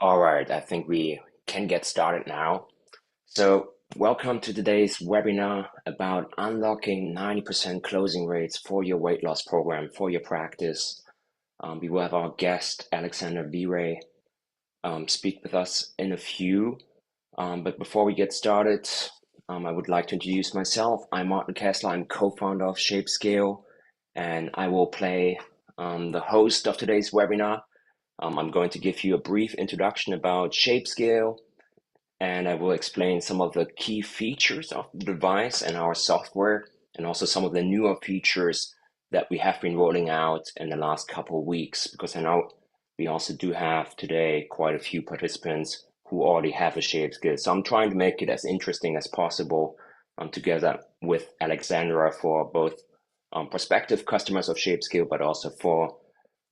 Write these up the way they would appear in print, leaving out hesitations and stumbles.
All right, I think we can get started now. So, welcome to today's webinar about unlocking 90% closing rates for your weight loss program, for your practice. We will have our guest, Alexander V-Ray, speak with us in a few. But before we get started, I would like to introduce myself. I'm Martin Kessler. I'm co-founder of ShapeScale, and I will play the host of today's webinar. I'm going to give you a brief introduction about ShapeScale, and I will explain some of the key features of the device and our software, and also some of the newer features that we have been rolling out in the last couple of weeks, because I know we also do have today quite a few participants who already have a ShapeScale. So I'm trying to make it as interesting as possible together with Alexandra for both prospective customers of ShapeScale, but also for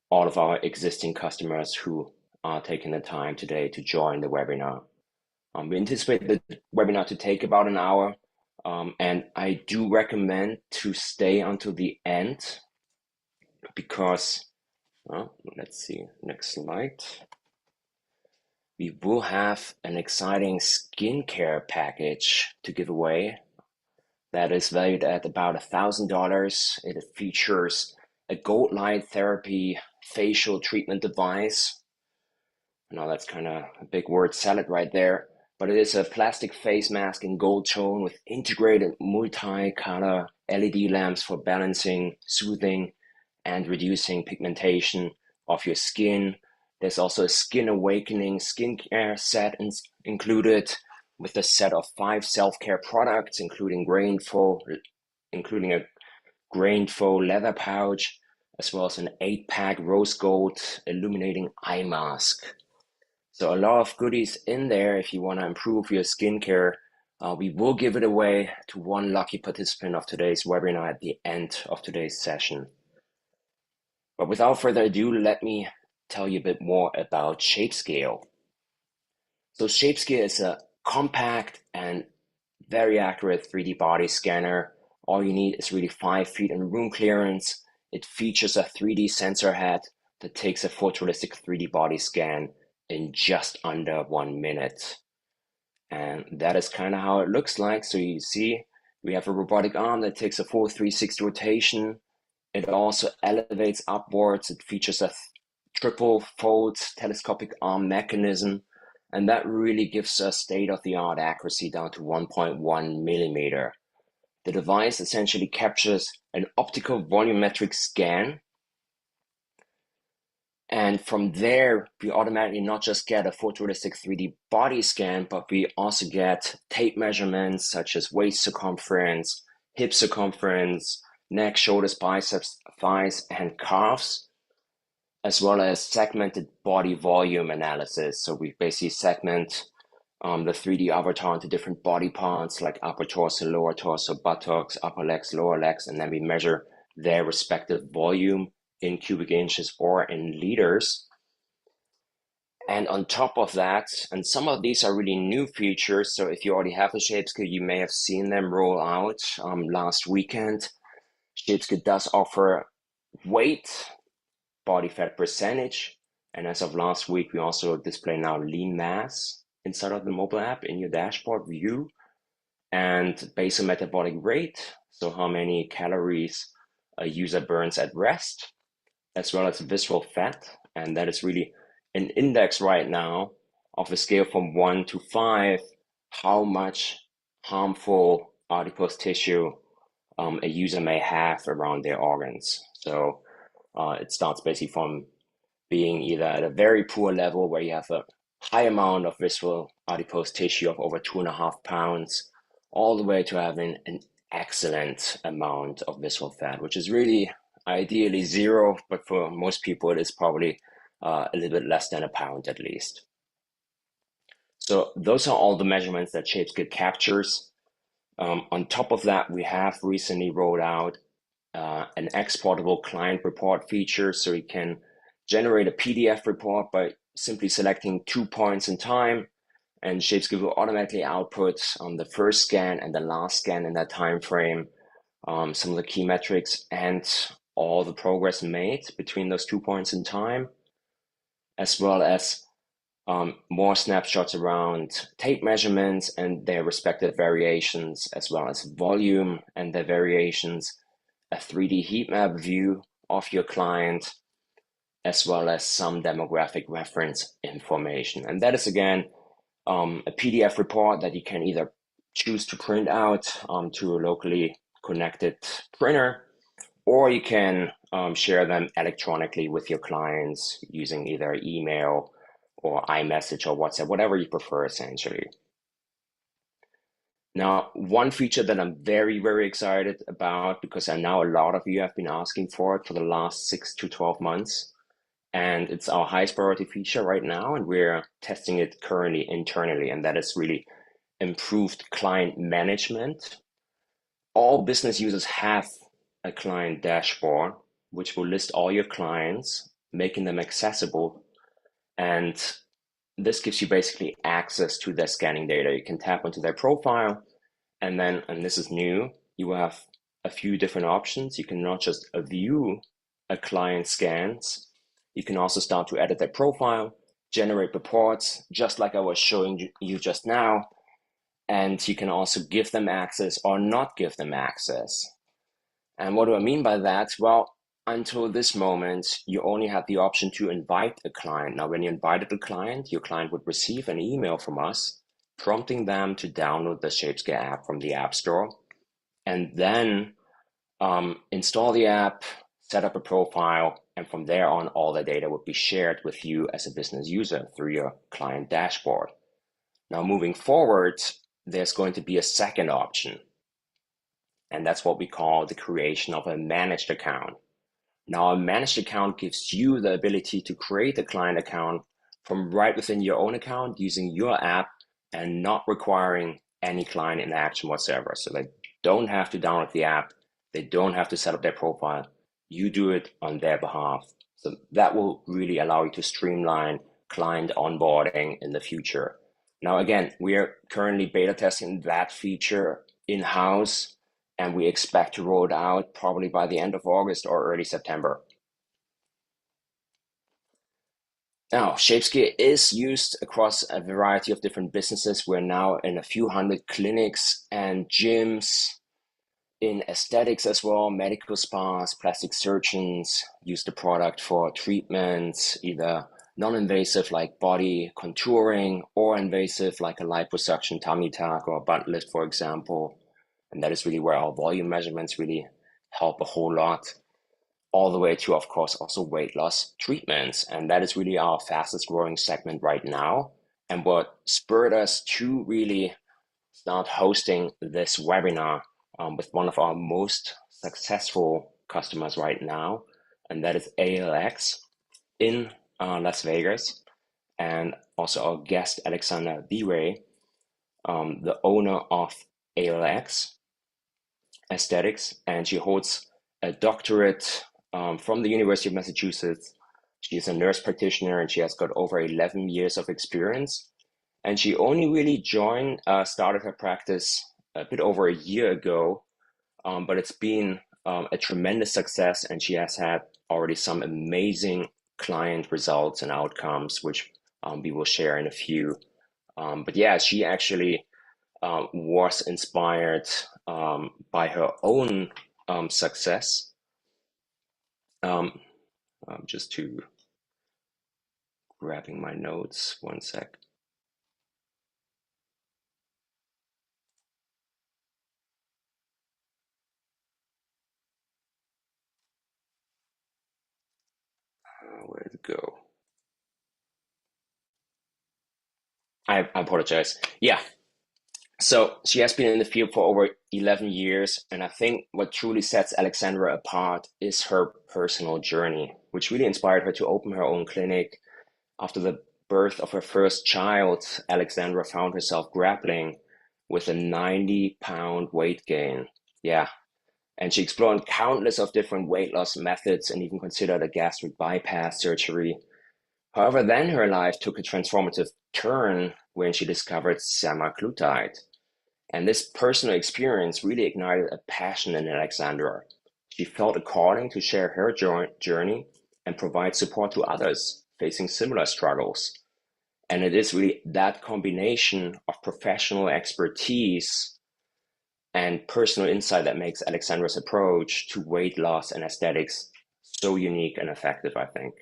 all of our existing customers who are taking the time today to join the webinar. We anticipate the webinar to take about an hour, and I do recommend to stay until the end because, let's see, next slide. We will have an exciting skincare package to give away that is valued at about $1,000. It features a gold light therapy facial treatment device. Now that's kind of a big word salad right there, but it is a plastic face mask in gold tone with integrated multi-color LED lamps for balancing, soothing, and reducing pigmentation of your skin. There's also a skin awakening skincare set included with a set of 5 self-care products, including a grain faux leather pouch, as well as an 8-pack rose gold illuminating eye mask. So a lot of goodies in there if you want to improve your skincare. We will give it away to one lucky participant of today's webinar at the end of today's session. But without further ado, let me tell you a bit more about ShapeScale. So ShapeScale is a compact and very accurate 3D body scanner. All you need is really 5 feet in room clearance. It features a 3D sensor head that takes a photorealistic 3D body scan in just under 1 minute. And that is kind of how it looks like. So you see, we have a robotic arm that takes a full 360 rotation. It also elevates upwards. It features a triple fold telescopic arm mechanism. And that really gives us state-of-the-art accuracy down to 1.1 millimeter. The device essentially captures an optical volumetric scan. And from there, we automatically not just get a photorealistic 3D body scan, but we also get tape measurements such as waist circumference, hip circumference, neck, shoulders, biceps, thighs, and calves, as well as segmented body volume analysis. So we basically segment the 3D avatar into different body parts like upper torso, lower torso, buttocks, upper legs, lower legs, and then we measure their respective volume in cubic inches or in liters. And on top of that, and some of these are really new features, so if you already have a ShapeScale, you may have seen them roll out last weekend. ShapeScale does offer weight, body fat percentage, and as of last week, we also display now lean mass inside of the mobile app in your dashboard view, and basal metabolic rate, so how many calories a user burns at rest, as well as visceral fat. And that is really an index right now of a scale from 1 to 5, how much harmful adipose tissue a user may have around their organs. So it starts basically from being either at a very poor level where you have a high amount of visceral adipose tissue of over 2.5 pounds, all the way to having an excellent amount of visceral fat, which is really ideally 0, but for most people it is probably a little bit less than a pound at least. So those are all the measurements that ShapeScale captures. On top of that, we have recently rolled out an exportable client report feature, so you can generate a PDF report by simply selecting 2 points in time, and ShapeScale will automatically output on the first scan and the last scan in that time frame some of the key metrics and all the progress made between those 2 points in time, as well as more snapshots around tape measurements and their respective variations, as well as volume and their variations, a 3D heat map view of your client, as well as some demographic reference information. And that is again a PDF report that you can either choose to print out to a locally connected printer, or you can share them electronically with your clients using either email or iMessage or WhatsApp, whatever you prefer essentially. Now, one feature that I'm very, very excited about, because I know a lot of you have been asking for it for the last 6 to 12 months, and it's our highest priority feature right now, and we're testing it currently internally, and that is really improved client management. All business users have a client dashboard, which will list all your clients, making them accessible. And this gives you basically access to their scanning data. You can tap into their profile, and then, and this is new, you will have a few different options. You can not just view a client scans, you can also start to edit their profile, generate reports, just like I was showing you just now. And you can also give them access or not give them access. And what do I mean by that? Well, until this moment, you only had the option to invite a client. Now, when you invited a client, your client would receive an email from us prompting them to download the ShapeScale app from the App Store, and then install the app, set up a profile, and from there on, all the data would be shared with you as a business user through your client dashboard. Now, moving forward, there's going to be a second option, and that's what we call the creation of a managed account. Now, a managed account gives you the ability to create a client account from right within your own account using your app and not requiring any client interaction whatsoever. So they don't have to download the app, they don't have to set up their profile. You do it on their behalf. So that will really allow you to streamline client onboarding in the future. Now, again, we are currently beta testing that feature in-house, and we expect to roll it out probably by the end of August or early September. Now, ShapeScale is used across a variety of different businesses. We're now in a few hundred clinics and gyms, in aesthetics as well. Medical spas, plastic surgeons use the product for treatments, either non-invasive like body contouring, or invasive like a liposuction tummy tuck or butt lift, for example. And that is really where our volume measurements really help a whole lot, all the way to, of course, also weight loss treatments. And that is really our fastest growing segment right now. And what spurred us to really start hosting this webinar with one of our most successful customers right now, and that is ALX in Las Vegas. And also our guest, Alexander V-Ray, the owner of ALX Aesthetics, and she holds a doctorate from the University of Massachusetts. She is a nurse practitioner, and she has got over 11 years of experience. And she only really started her practice a bit over a year ago, but it's been a tremendous success, and she has had already some amazing client results and outcomes, which we will share in a few. But yeah, she actually was inspired by her own success. Just to grabbing my notes, one sec. Where did it go? I apologize. Yeah. So she has been in the field for over 11 years, and I think what truly sets Alexandra apart is her personal journey, which really inspired her to open her own clinic. After the birth of her first child, Alexandra found herself grappling with a 90-pound weight gain. Yeah. And she explored countless of different weight loss methods and even considered a gastric bypass surgery. However, then her life took a transformative turn when she discovered semaglutide. And this personal experience really ignited a passion in Alexandra. She felt a calling to share her journey and provide support to others facing similar struggles. And it is really that combination of professional expertise and personal insight that makes Alexandra's approach to weight loss and aesthetics so unique and effective, I think.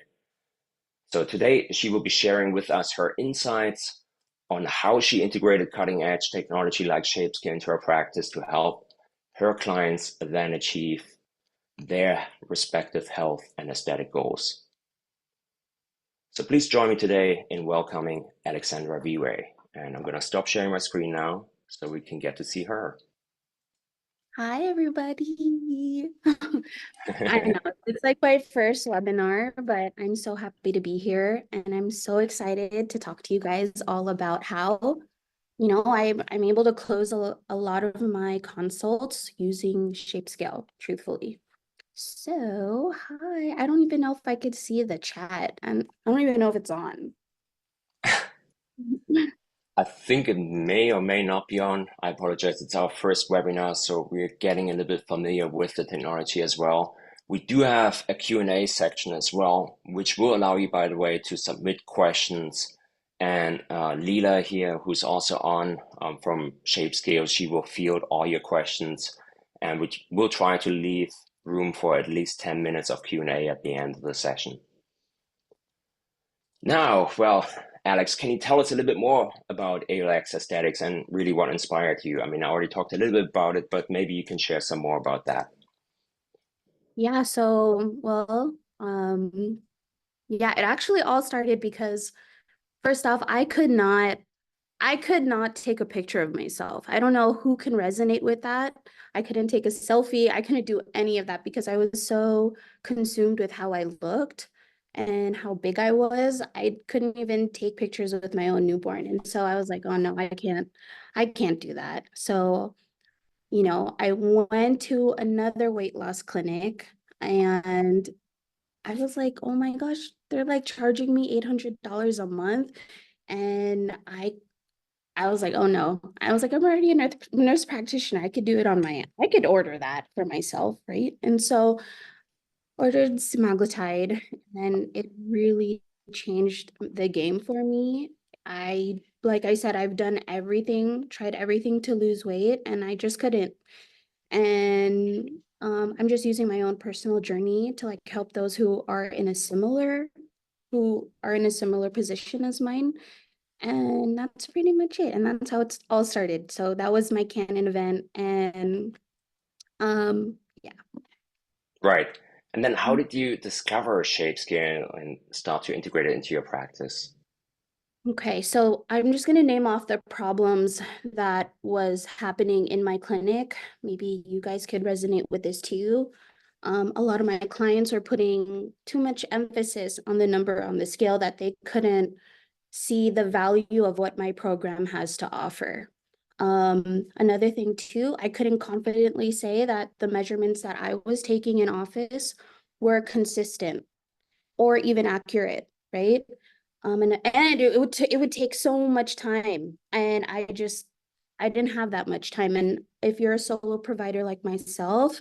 So today she will be sharing with us her insights on how she integrated cutting edge technology like ShapeScale into her practice to help her clients then achieve their respective health and aesthetic goals. So please join me today in welcoming Alexandra Viway. And I'm going to stop sharing my screen now so we can get to see her. Hi, everybody. I know it's like my first webinar, but I'm so happy to be here and I'm so excited to talk to you guys all about how, I'm able to close a lot of my consults using ShapeScale, truthfully. So, hi. I don't even know if I could see the chat and I don't even know if it's on. I think it may or may not be on. I apologize. It's our first webinar, so we're getting a little bit familiar with the technology as well. We do have a Q&A section as well, which will allow you, by the way, to submit questions. And Leela here, who's also on from ShapeScale, she will field all your questions, and we'll try to leave room for at least 10 minutes of Q&A at the end of the session. Now, well, Alex, can you tell us a little bit more about ALX aesthetics and really what inspired you? I mean, I already talked a little bit about it, but maybe you can share some more about that. Yeah, so, yeah, it actually all started because first off, I could not take a picture of myself. I don't know who can resonate with that. I couldn't take a selfie. I couldn't do any of that because I was so consumed with how I looked and how big I was. I couldn't even take pictures with my own newborn. And so I was like, oh no, I can't do that. So, I went to another weight loss clinic and I was like, oh my gosh, they're like charging me $800 a month. And I was like, oh no. I was like, I'm already a nurse practitioner. I could order that for myself, right? And so ordered semaglutide, and it really changed the game for me. Like I said, I've done everything, tried everything to lose weight, and I just couldn't. And I'm just using my own personal journey to like help those who are in a similar position as mine. And that's pretty much it. And that's how it's all started. So that was my Canon event. And yeah. Right. And then how did you discover ShapeScale and start to integrate it into your practice? Okay, so I'm just going to name off the problems that was happening in my clinic. Maybe you guys could resonate with this too. A lot of my clients are putting too much emphasis on the number on the scale that they couldn't see the value of what my program has to offer. Another thing too, I couldn't confidently say that the measurements that I was taking in office were consistent or even accurate, right? And it would take so much time, and I didn't have that much time. And if you're a solo provider like myself,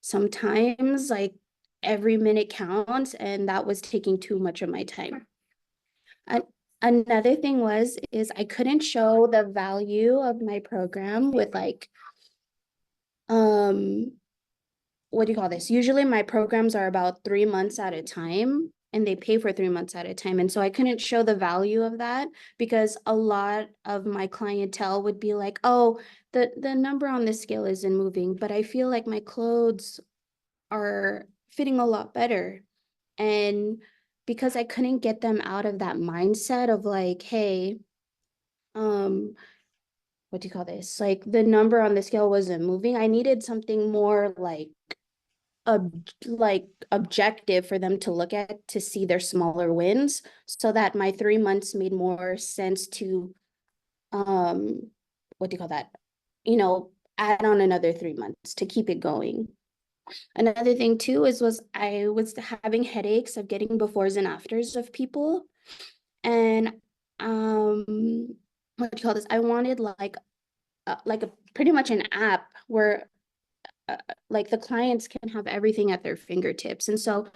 sometimes like every minute counts, and that was taking too much of my time. And another thing is I couldn't show the value of my program with like um what do you call this? Usually my programs are about 3 months at a time and they pay for 3 months at a time. And so I couldn't show the value of that because a lot of my clientele would be like, oh, the number on the scale isn't moving, but I feel like my clothes are fitting a lot better. And because I couldn't get them out of that mindset of like, hey, um, what do you call this? Like the number on the scale wasn't moving. I needed something more like objective for them to look at to see their smaller wins so that my 3 months made more sense to um what do you call that? Add on another 3 months to keep it going. Another thing too was I was having headaches of getting befores and afters of people. And what do you call this? I wanted like a pretty much an app where like the clients can have everything at their fingertips. And so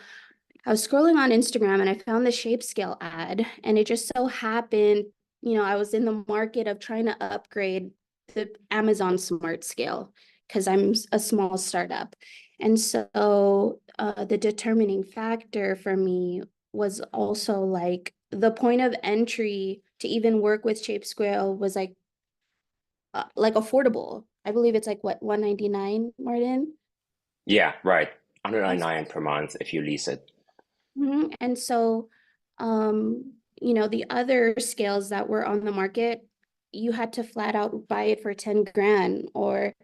I was scrolling on Instagram and I found the ShapeScale ad, and it just so happened, I was in the market of trying to upgrade the Amazon Smart Scale because I'm a small startup. And so the determining factor for me was also like the point of entry to even work with ShapeScale was like affordable. I believe it's like what, 199, Martin? Yeah, right. And 199 per month if you lease it. And so, the other scales that were on the market, you had to flat out buy it for 10 grand, or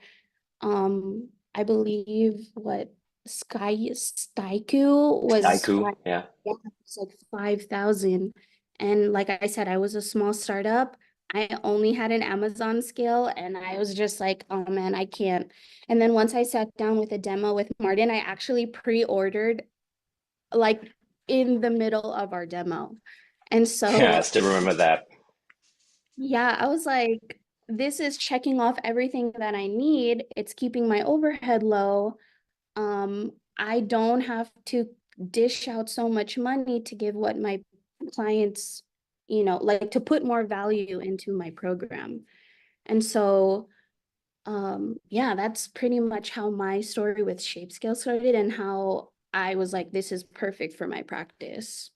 I believe what Staiku was Staiku, five, yeah. yeah, it's like 5,000. And like I said, I was a small startup. I only had an Amazon scale, and I was just like, oh man, I can't. And then once I sat down with a demo with Martin, I actually pre-ordered like in the middle of our demo. And Yeah, I so, still remember that. yeah, I was like, this is checking off everything that I need. It's keeping my overhead low. I don't have to dish out so much money to give what my clients, like to put more value into my program. And so, yeah, that's pretty much how my story with ShapeScale started and how I was like, this is perfect for my practice.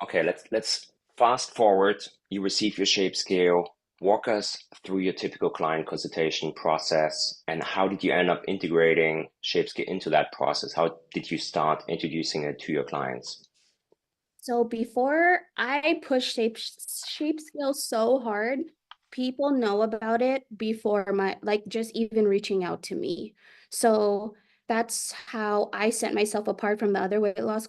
Okay, let's fast forward. You receive your shape scale. Walk us through your typical client consultation process and how did you end up integrating ShapeScale into that process? How did you start introducing it to your clients? So before I push shape scale so hard, people know about it before my like just even reaching out to me. So that's how I set myself apart from the other weight loss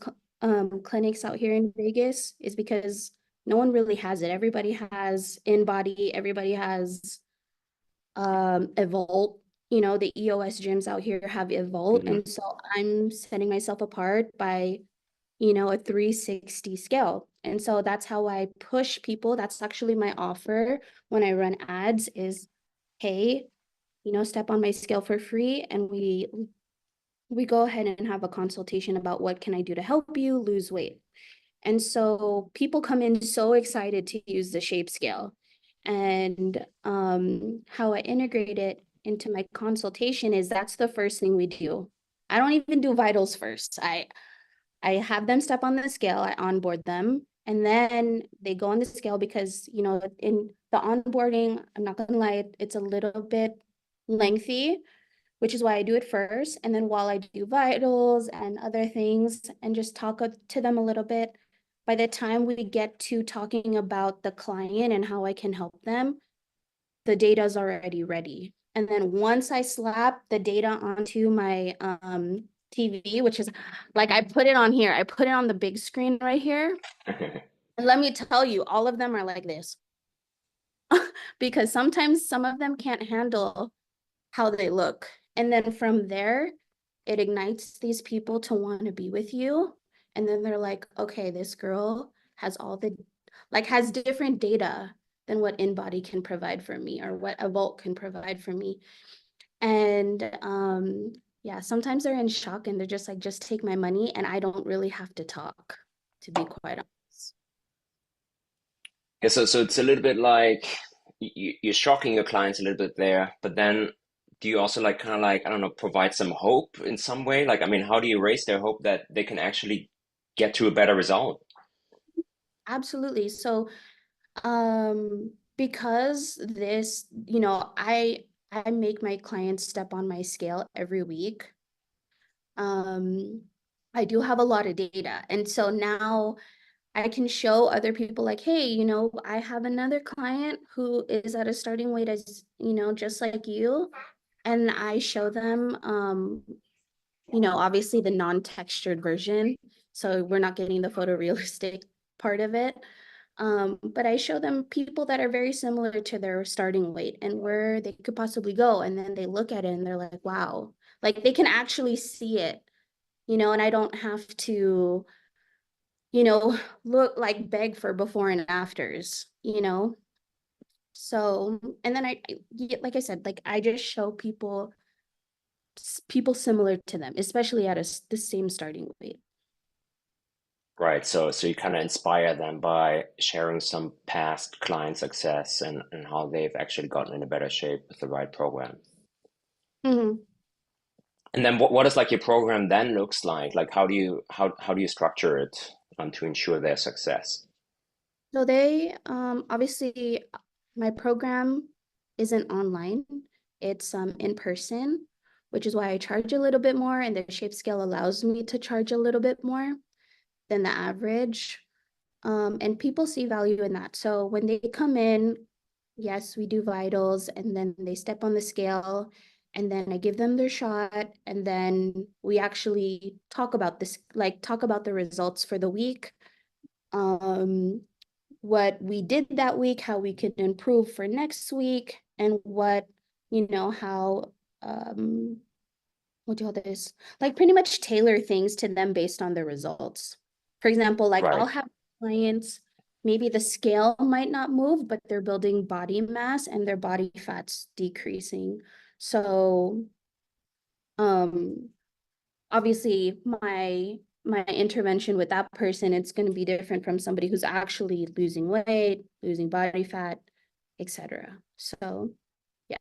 clinics out here in Vegas, is because no one really has it. Everybody has InBody, everybody has Evolt. The EOS gyms out here have Evolt. Hmm. And so I'm setting myself apart by a 360 scale. And so that's how I push people. That's actually my offer when I run ads is, hey, step on my scale for free, and we go ahead and have a consultation about what can I do to help you lose weight. And so people come in so excited to use the shape scale. And how I integrate it into my consultation is that's the first thing we do. I don't even do vitals first. I have them step on the scale, I onboard them, and then they go on the scale because, in the onboarding, I'm not gonna lie, it's a little bit lengthy, which is why I do it first. And then while I do vitals and other things and just talk to them a little bit, by the time we get to talking about the client and how I can help them, the data's already ready. And then once I slap the data onto my TV, which is like I put it on here, I put it on the big screen right here. And let me tell you, all of them are like this because sometimes some of them can't handle how they look. And then from there, it ignites these people to want to be with you. And then they're like, okay, this girl has has different data than what InBody can provide for me or what a Vault can provide for me. And yeah, sometimes they're in shock and they're just like, just take my money and I don't really have to talk, to be quite honest. Yeah, so it's a little bit like you're shocking your clients a little bit there, but then do you also like kind of like, I don't know, provide some hope in some way? Like, I mean, how do you raise their hope that they can actually get to a better result? Absolutely. So because this, I make my clients step on my scale every week. Um, I do have a lot of data. And so now I can show other people like, hey, I have another client who is at a starting weight as, just like you. And I show them obviously the non-textured version. So we're not getting the photorealistic part of it. But I show them people that are very similar to their starting weight and where they could possibly go. And then they look at it and they're like, wow, like they can actually see it, and I don't have to, look like beg for before and afters. So, and then like I said, like I just show people similar to them, especially at the same starting weight. Right. So you kind of inspire them by sharing some past client success and how they've actually gotten in a better shape with the right program. Mhm. And then what does like your program then looks like? Like how do you structure it to ensure their success? So they obviously my program isn't online. It's in person, which is why I charge a little bit more, and the shape scale allows me to charge a little bit more than the average. And people see value in that. So when they come in, yes, we do vitals, and then they step on the scale, and then I give them their shot, and then we actually talk about this, like talk about the results for the week, um, what we did that week, how we could improve for next week, and what, how what do you call this? Like pretty much tailor things to them based on the results. For example, like I'll Right. have clients, maybe the scale might not move, but they're building body mass and their body fat's decreasing. So, um, obviously my intervention with that person, it's going to be different from somebody who's actually losing weight, losing body fat, etc. So, yeah.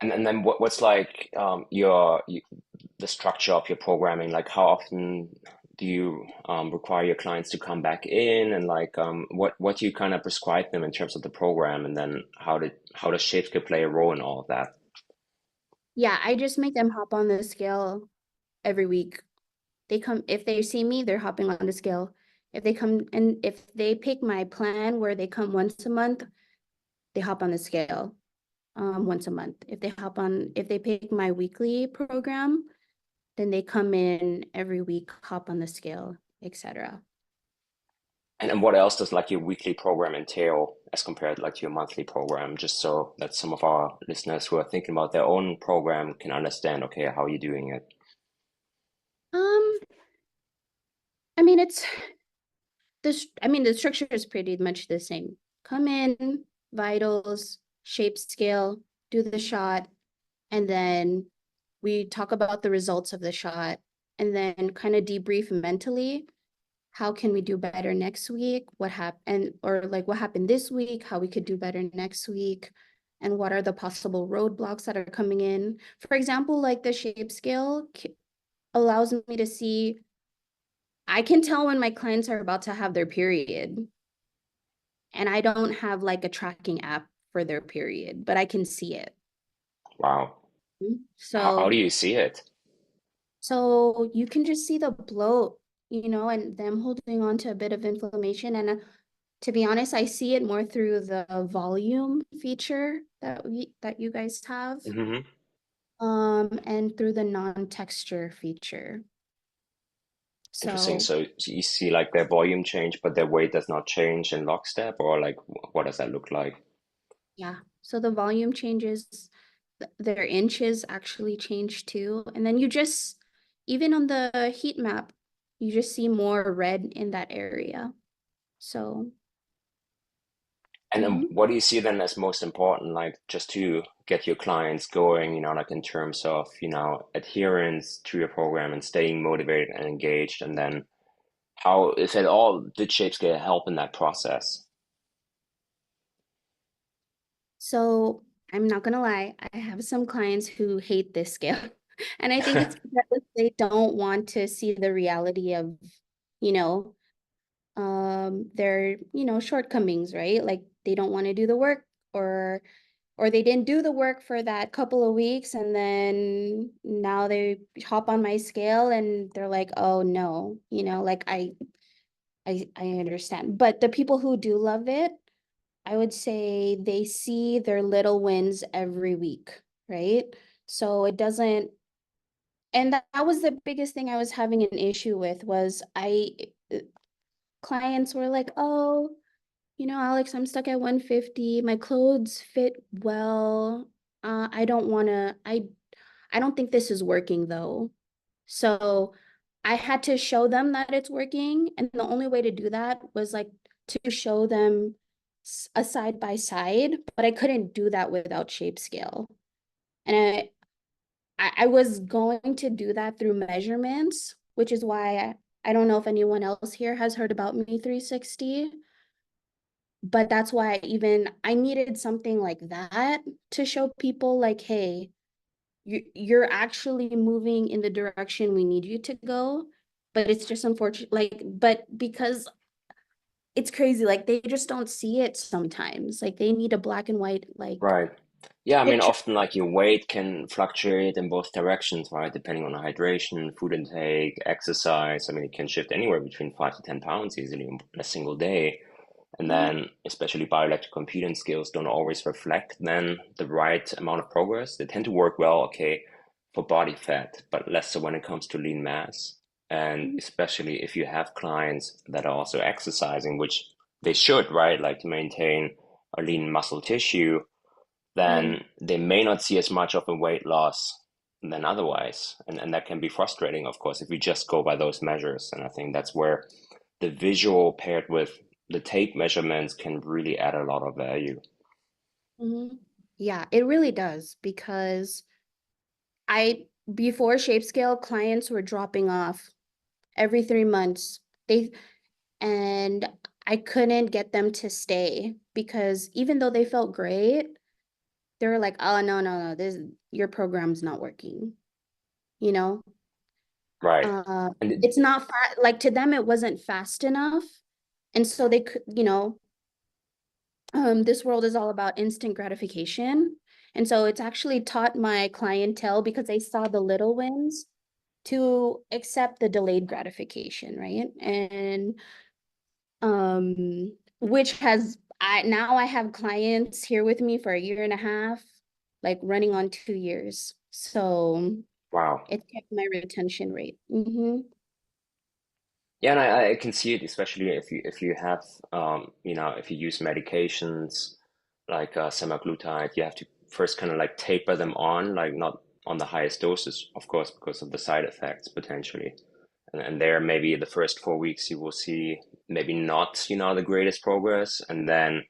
And then what's like the structure of your programming? Like how often do you require your clients to come back in, and like what do you kind of prescribe them in terms of the program, and then how does ShapeScale play a role in all of that? Yeah, I just make them hop on the scale every week. They come, if they see me, they're hopping on the scale. If they come and if they pick my plan where they come once a month, they hop on the scale once a month. If they pick my weekly program, then they come in every week, hop on the scale, etc. And what else does like your weekly program entail as compared like to your monthly program? Just so that some of our listeners who are thinking about their own program can understand, okay, how are you doing it? Um, I mean, it's the structure is pretty much the same. Come in, vitals, shape scale, do the shot, and then we talk about the results of the shot, and then kind of debrief mentally. How can we do better next week? What happened, or like what happened this week? How we could do better next week? And what are the possible roadblocks that are coming in? For example, like the shape scale allows me to see, I can tell when my clients are about to have their period, and I don't have like a tracking app for their period, but I can see it. Wow. How do So you see it? So you can just see the bloat, and them holding on to a bit of inflammation. And to be honest, I see it more through the volume feature that you guys have, Hmm. and through the non-texture feature. Interesting. So So you see like their volume change, but their weight does not change in lockstep, or like what does that look like? yeah, so the volume changes, their inches actually change too. And then even on the heat map, you just see more red in that area. So. And then Mhm. what do you see then as most important, like just to get your clients going, like in terms of, adherence to your program and staying motivated and engaged, and then how, if at all, did ShapeScale help in that process? So I'm not gonna lie, I have some clients who hate this scale. And I think it's because they don't want to see the reality of, you know, their, shortcomings, right? Like they don't want to do the work, or they didn't do the work for that couple of weeks, and then now they hop on my scale and they're like, oh no, like I understand. But the people who do love it, I would say they see their little wins every week, right? So it doesn't, and that was the biggest thing I was having an issue with was clients were like, oh, Alex, I'm stuck at 150. My clothes fit well. I don't want to, I don't think this is working though. So I had to show them that it's working. And the only way to do that was like to show them a side by side, but I couldn't do that without shape scale. And I was going to do that through measurements, which is why I don't know if anyone else here has heard about Me 360, but that's why I needed something like that to show people like, hey, you're actually moving in the direction we need you to go. But it's just unfortunate, like, but because it's crazy, like they just don't see it sometimes. Like they need a black and white like Right. Yeah, I mean, picture. often like your weight can fluctuate in both directions, right? Depending on the hydration, food intake, exercise. I mean, it can shift anywhere between 5 to 10 pounds easily in a single day. And Mhm, then, especially bioelectric computing skills don't always reflect then the right amount of progress. They tend to work well, okay, for body fat, but less so when it comes to lean mass. And mhm, especially if you have clients that are also exercising, which they should, right? Like to maintain a lean muscle tissue, mhm, then they may not see as much of a weight loss than otherwise. And that can be frustrating, of course, if you just go by those measures. And I think that's where the visual paired with the tape measurements can really add a lot of value. mhm. Yeah, it really does because I before ShapeScale, clients were dropping off every 3 months. They and I couldn't get them to stay because even though they felt great, they were like, "Oh no, this your program's not working." You know, Right. uh, And it's not like to them it wasn't fast enough, and so they could, this world is all about instant gratification, and so it's actually taught my clientele because they saw the little wins to accept the delayed gratification, right? And which has I now I have clients here with me for a year and a half, like running on 2 years. So wow. it kept my retention rate. Mm-hmm. Yeah, and I can see it, especially if you have if you use medications like semaglutide, you have to first kind of like taper them on, like not on the highest doses, of course, because of the side effects potentially. And there maybe the first 4 weeks you will see maybe not, the greatest progress. And then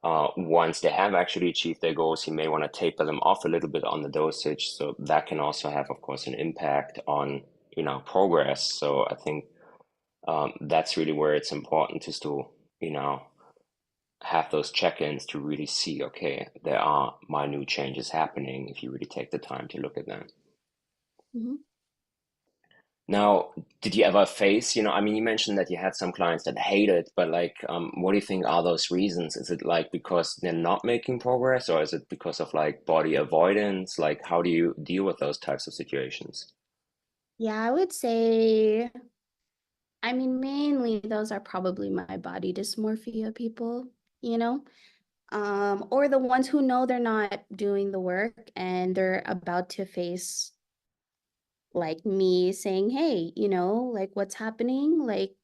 once they have actually achieved their goals, you may want to taper them off a little bit on the dosage. So that can also have, of course, an impact on, progress. So I think that's really where it's important to still, have those check-ins to really see, okay, there are minute changes happening if you really take the time to look at them. Mm-hmm. Now, did you ever face, I mean, you mentioned that you had some clients that hate it, but like, what do you think are those reasons? Is it like because they're not making progress, or is it because of like body avoidance? Like, how do you deal with those types of situations? Yeah, I would say, I mean, mainly those are probably my body dysmorphia people, you know? Or the ones who know they're not doing the work and they're about to face like me saying, hey, like what's happening? Like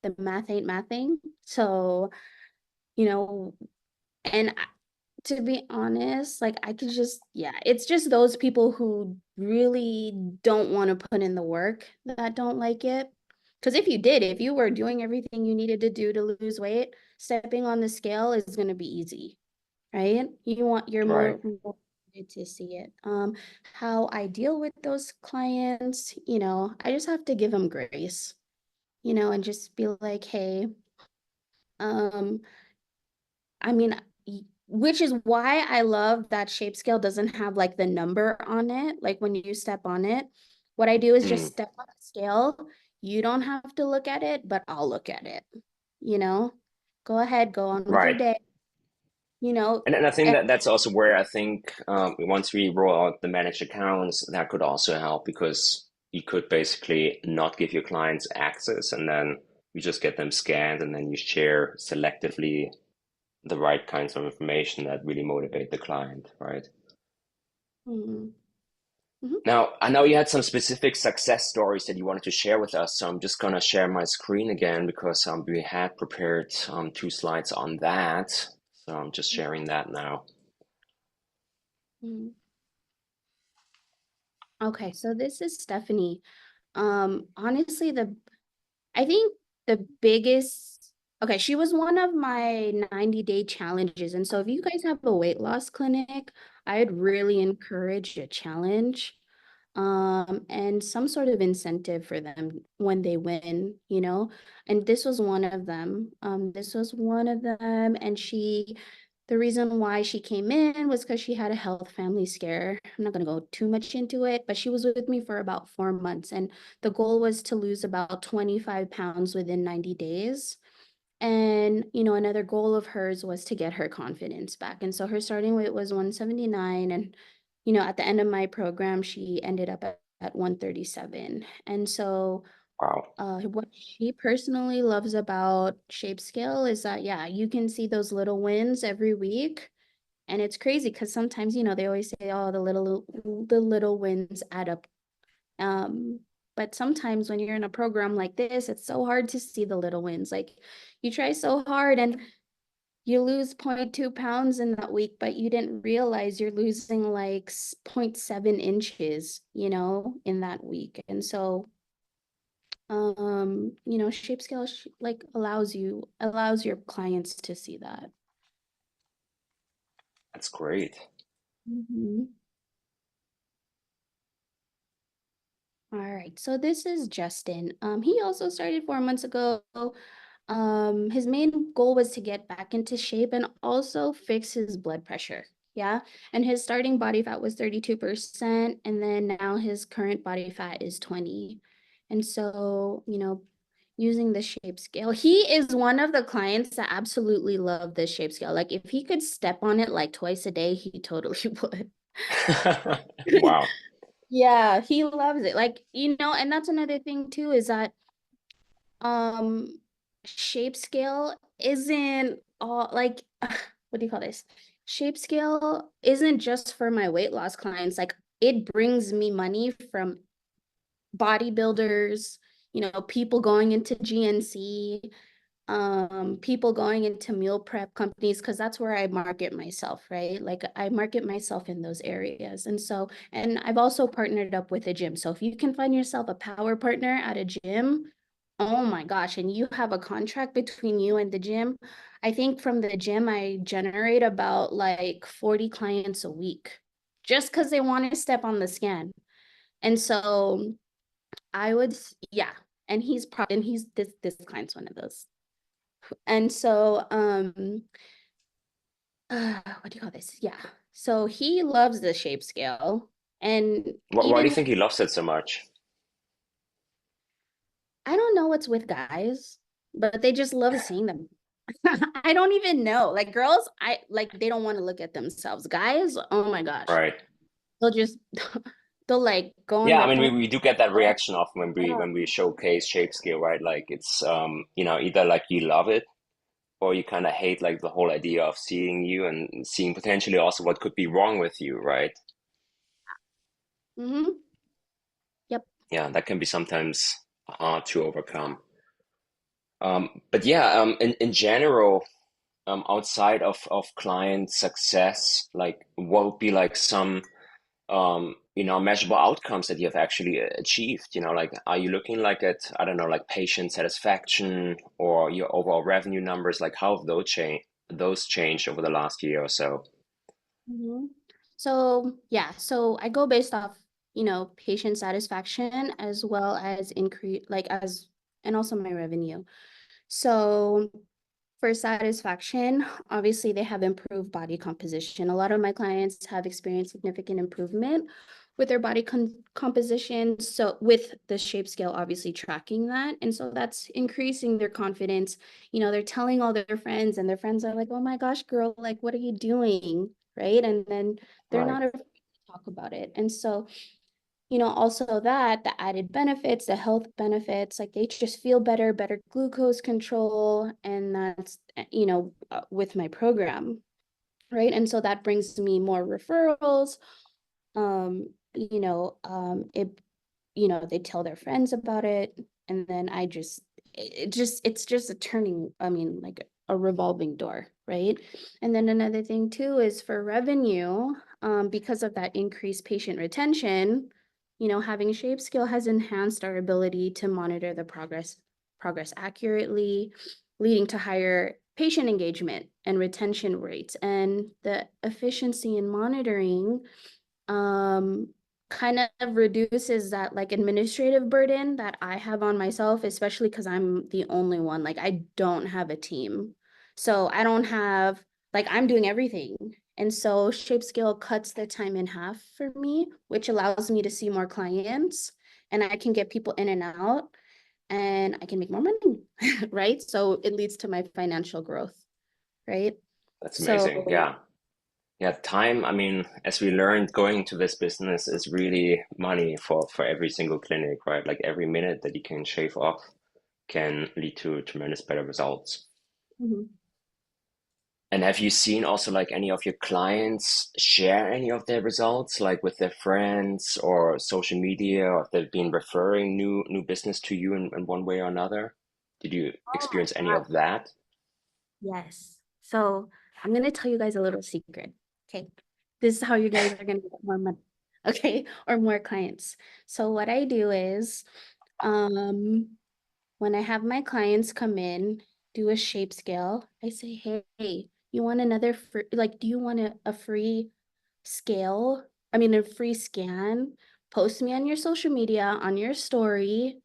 the math ain't mathing. So, you know, and to be honest, like I could just, yeah, it's just those people who really don't want to put in the work that don't like it. Because if you were doing everything you needed to do to lose weight, stepping on the scale is going to be easy, right? You're Right. more motivated to see it. How I deal with those clients, I just have to give them grace, and just be like, hey, um, I mean, which is why I love that shape scale doesn't have like the number on it. Like when you step on it, what I do is just Mm, step on the scale. You don't have to look at it, but I'll look at it, you know? Go ahead, go on with your right. day, you know? And I think And that that's also where I think once we roll out the managed accounts, that could also help because you could basically not give your clients access and then you just get them scanned and then you share selectively the right kinds of information that really motivate the client, right? Mhm. Mhm. Now, I know you had some specific success stories that you wanted to share with us, so I'm just gonna share my screen again because we had prepared 2 slides on that. So I'm just sharing that now. Mhm. Okay, so this is Stephanie. Honestly, I think the biggest, okay, she was one of my 90-day challenges. And so if you guys have a weight loss clinic, I'd really encourage a challenge. and some sort of incentive for them when they win, you know? And this was one of them. This was one of them. And the reason why she came in was because she had a health family scare. I'm not going to go too much into it, but she was with me for about 4 months. And the goal was to lose about 25 pounds within 90 days. And, another goal of hers was to get her confidence back. And so her starting weight was 179. And, at the end of my program, she ended up at 137. And so Wow. what she personally loves about ShapeScale is that, yeah, you can see those little wins every week. And it's crazy because sometimes, they always say, oh, the little wins add up. Um, but sometimes when you're in a program like this, it's so hard to see the little wins. Like you try so hard and you lose 0.2 pounds in that week, but you didn't realize you're losing like 0.7 inches, in that week. And so ShapeScale like allows your clients to see that. That's great. Mhm. All right, so this is Justin. He also started 4 months ago. His main goal was to get back into shape and also fix his blood pressure. Yeah. And his starting body fat was 32%, and then now his current body fat is 20. And so, using the shape scale, he is one of the clients that absolutely love the shape scale. Like if he could step on it like twice a day, he totally would. Wow. Yeah, he loves it. Like, and that's another thing too, is that um shape scale isn't all like what do you call this? Shape scale isn't just for my weight loss clients. Like it brings me money from bodybuilders, people going into GNC, people going into meal prep companies, because that's where I market myself, right? Like I market myself in those areas. And I've also partnered up with a gym. So if you can find yourself a power partner at a gym, oh my gosh, and you have a contract between you and the gym, I think from the gym I generate about like 40 clients a week just because they want to step on the scan. And so yeah. And he's this client's one of those. And so, what do you call this? Yeah. So he loves the shape scale. And Why do you even, think he loves it so much? I don't know what's with guys, but they just love seeing them. I don't even know. Like girls, they don't want to look at themselves. Guys, oh my gosh. Right. They'll just, they'll like go on Yeah, I their mean, phone. we do get that Oh, reaction often yeah. when we showcase shape scale, right? Like it's either like you love it or you kind of hate like the whole idea of seeing you and seeing potentially also what could be wrong with you, right? Mm-hmm. Yep. Yeah, that can be sometimes hard to overcome. But yeah, in general, outside of client success, like what would be like some measurable outcomes that you have actually achieved? Like are you looking like at, I don't know, like patient satisfaction or your overall revenue numbers? Like how have those changed over the last year or so? Mhm. So yeah, so I go based off, patient satisfaction as well as and also my revenue. So for satisfaction, obviously they have improved body composition. A lot of my clients have experienced significant improvement with their body composition. So with the shape scale, obviously tracking that. And so that's increasing their confidence. They're telling all their friends and their friends are like, oh my gosh, girl, like, what are you doing? Right. And then they're Right, not afraid to talk about it. And so also that the added benefits, the health benefits, like they just feel better glucose control. And that's, with my program, right? And so that brings me more referrals. It, they tell their friends about it. And then it's just a like a revolving door, right? And then another thing too is for revenue, because of that increased patient retention, having ShapeScale has enhanced our ability to monitor the progress accurately, leading to higher patient engagement and retention rates. And the efficiency in monitoring um kind of reduces that like administrative burden that I have on myself, especially because I'm the only one. Like I don't have a team. So I don't have like I'm doing everything. And so ShapeScale cuts the time in half for me, which allows me to see more clients and I can get people in and out and I can make more money, right? So it leads to my financial growth, right? That's amazing. So Yeah. Yeah, time, I mean, as we learned, going into this business is really money for every single clinic, right? Like every minute that you can shave off can lead to tremendous better results. mhm. And have you seen also like any of your clients share any of their results, like with their friends or social media, or if they've been referring new business to you in one way or another? Did you Oh my experience any God. of that? Yes. So I'm going to tell you guys a little secret. Okay. This is how you guys are going to get more money. Okay. Or more clients. So what I do is, um, when I have my clients come in, do a shape scale, I say, hey, you want another free, like, do you want a free scale? I mean, a free scan? Post me on your social media, on your story.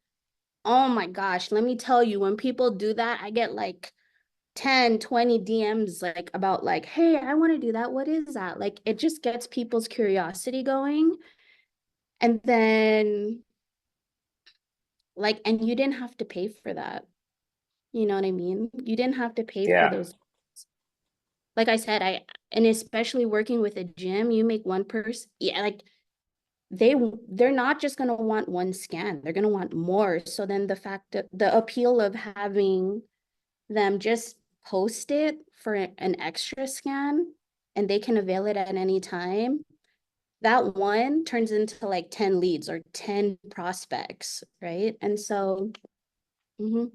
Oh my gosh, let me tell you, when people do that, I get like 10, 20 DMs like about like, hey, I want to do that. What is that? Like it just gets people's curiosity going. And then like, and you didn't have to pay for that. You know what I mean? You didn't have to pay for Yeah, those. Like I said, and especially working with a gym, you make one person, yeah, like they they're not just gonna want one scan, they're gonna want more. So then the fact that the appeal of having them just post it for an extra scan and they can avail it at any time, that one turns into like 10 leads or 10 prospects, right? And so, mhm,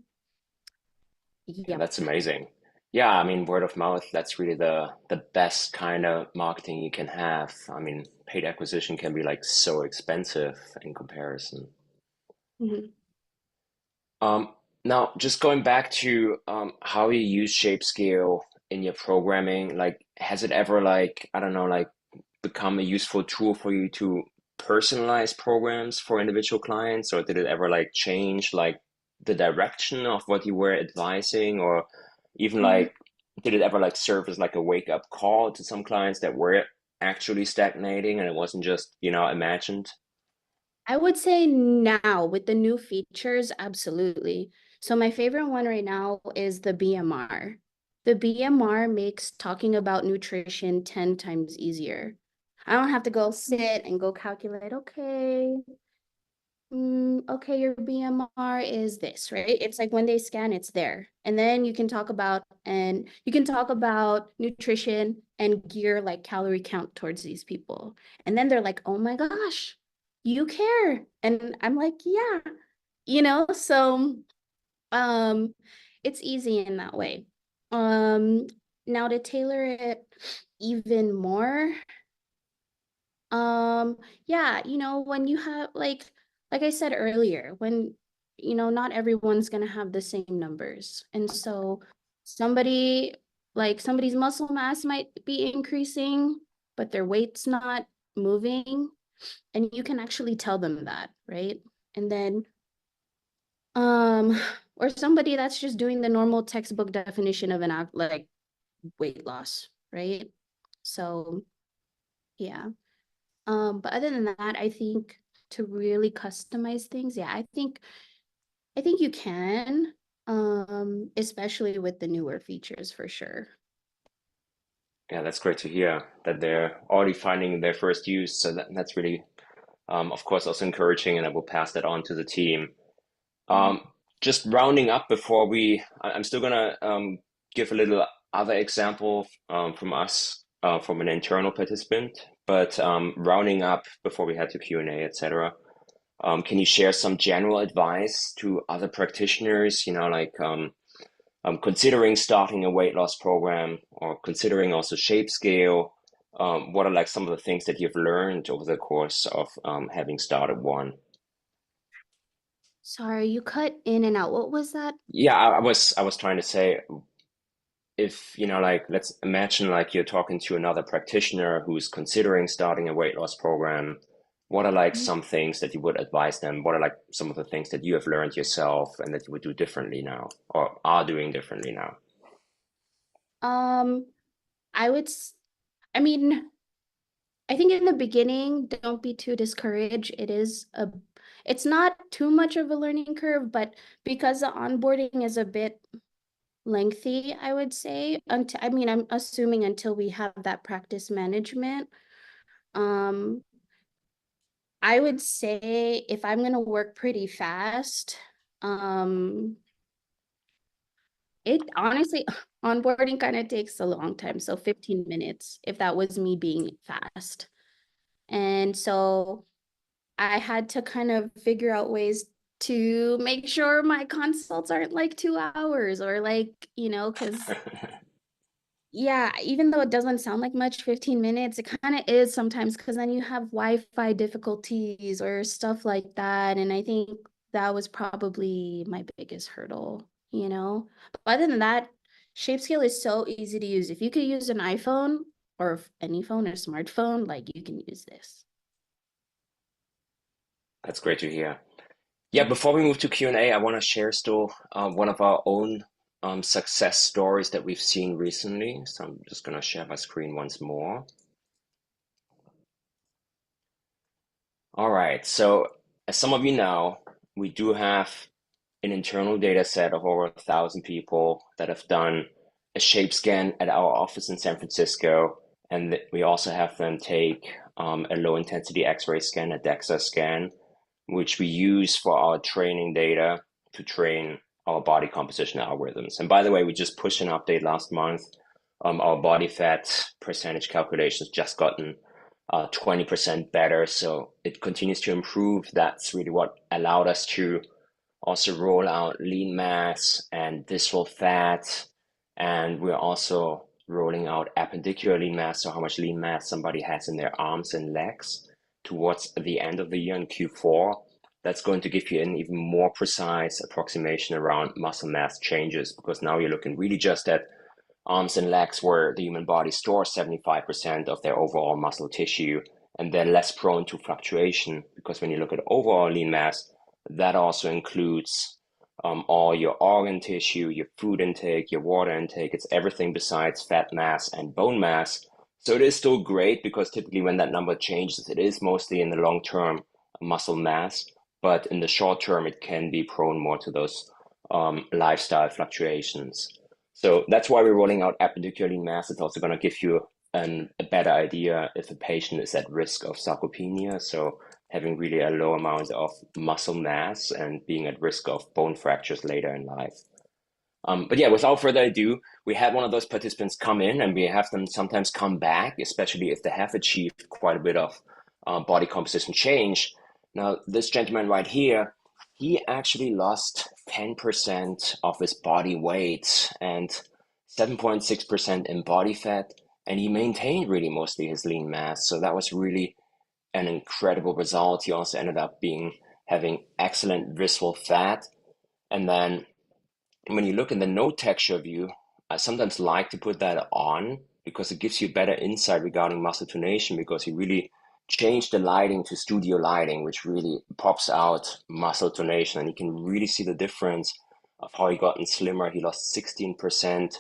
yeah, yep. that's amazing. Yeah, I mean, word of mouth, that's really the best kind of marketing you can have. I mean, paid acquisition can be like so expensive in comparison. Mhm. Um, Now, just going back to how you use ShapeScale in your programming, like, has it ever like, I don't know, like become a useful tool for you to personalize programs for individual clients, or did it ever like change like the direction of what you were advising, or even Mhm. like did it ever like serve as like a wake up call to some clients that were actually stagnating and it wasn't just, imagined? I would say now with the new features, absolutely. So my favorite one right now is the BMR. The BMR makes talking about nutrition 10 times easier. I don't have to go sit and go calculate, okay, okay, your BMR is this, right? It's like when they scan, it's there. And then you can talk about nutrition and gear like calorie count towards these people. And then they're like, oh my gosh, you care. And I'm like, yeah, so um it's easy in that way. Um Now to tailor it even more, um, yeah, when you have like I said earlier, when not everyone's gonna have the same numbers. And so somebody somebody's muscle mass might be increasing, but their weight's not moving, and you can actually tell them that, right? And then um or somebody that's just doing the normal textbook definition of like weight loss, right? So, yeah. But other than that, I think to really customize things, yeah, I think you can, especially with the newer features for sure. Yeah, that's great to hear that they're already finding their first use. So that's really, of course, also encouraging, and I will pass that on to the team. Mhm. Um, just rounding up before I'm still gonna give a little other example from us, from an internal participant, but rounding up before we head to Q&A, etc. Can you share some general advice to other practitioners, like considering starting a weight loss program or considering also shape scale? What are like some of the things that you've learned over the course of having started one? Sorry, you cut in and out. What was that? Yeah, I was trying to say, if like, let's imagine like you're talking to another practitioner who's considering starting a weight loss program, what are like some things that you would advise them? What are like some of the things that you have learned yourself and that you would do differently now or are doing differently now? Um, I would, I mean, I think in the beginning, don't be too discouraged. It's not too much of a learning curve, but because the onboarding is a bit lengthy, I would say, until, I'm assuming until we have that practice management. Um, I would say if I'm gonna work pretty fast, um, it honestly, onboarding kind of takes a long time. So 15 minutes, if that was me being fast. And so I had to kind of figure out ways to make sure my consults aren't like 2 hours or like, because yeah, even though it doesn't sound like much, 15 minutes, it kind of is sometimes because then you have Wi-Fi difficulties or stuff like that. And I think that was probably my biggest hurdle. But other than that, ShapeScale is so easy to use. If you could use an iPhone or any phone or smartphone, like you can use this. That's great to hear. Yeah, before we move to Q&A, I want to share still one of our own success stories that we've seen recently. So I'm just going to share my screen once more. All right, so as some of you know, we do have an internal data set of over 1,000 people that have done a shape scan at our office in San Francisco. And we also have them take a low intensity X-ray scan, a DEXA scan, which we use for our training data to train our body composition algorithms. And by the way, we just pushed an update last month. Our body fat percentage calculations just gotten 20% better. So it continues to improve. That's really what allowed us to also roll out lean mass and visceral fat. And we're also rolling out appendicular lean mass, so how much lean mass somebody has in their arms and legs towards the end of the year in Q4. That's going to give you an even more precise approximation around muscle mass changes because now you're looking really just at arms and legs where the human body stores 75% of their overall muscle tissue and they're less prone to fluctuation because when you look at overall lean mass, that also includes all your organ tissue, your food intake, your water intake. It's everything besides fat mass and bone mass. So it is still great because typically when that number changes, it is mostly in the long term muscle mass, but in the short term, it can be prone more to those lifestyle fluctuations. So that's why we're rolling out appendicular lean mass. It's also going to give you a better idea if a patient is at risk of sarcopenia. So having really a low amount of muscle mass and being at risk of bone fractures later in life. But yeah, without further ado, we had one of those participants come in and we have them sometimes come back, especially if they have achieved quite a bit of body composition change. Now, this gentleman right here, he actually lost 10% of his body weight and 7.6% in body fat, and he maintained really mostly his lean mass. So that was really an incredible result. He also ended up having excellent visceral fat. And then when you look in the node texture view, I sometimes like to put that on because it gives you better insight regarding muscle tonation because he really changed the lighting to studio lighting, which really pops out muscle tonation. And you can really see the difference of how he gotten slimmer. He lost 16%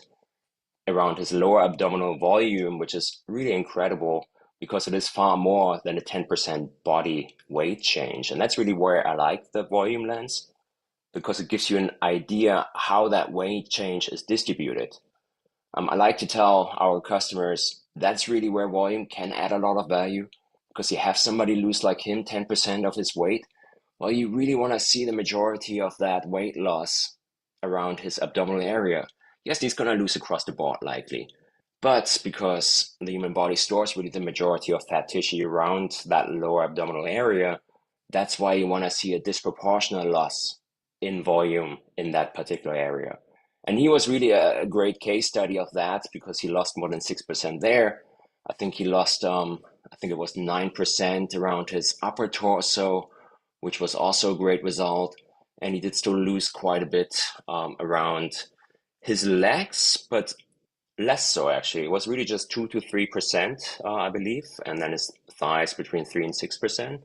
around his lower abdominal volume, which is really incredible because it is far more than a 10% body weight change. And that's really where I like the volume lens because it gives you an idea how that weight change is distributed. I like to tell our customers that's really where volume can add a lot of value because you have somebody lose like him 10% of his weight. Well, you really want to see the majority of that weight loss around his abdominal area. Yes, he's going to lose across the board likely, but because the human body stores really the majority of fat tissue around that lower abdominal area, that's why you want to see a disproportionate loss in volume in that particular area. And he was really a great case study of that because he lost more than 6% there. I think he lost, I think it was 9% around his upper torso, which was also a great result. And he did still lose quite a bit around his legs, but less so actually. It was really just 2 to 3%, I believe, and then his thighs between 3 and 6%.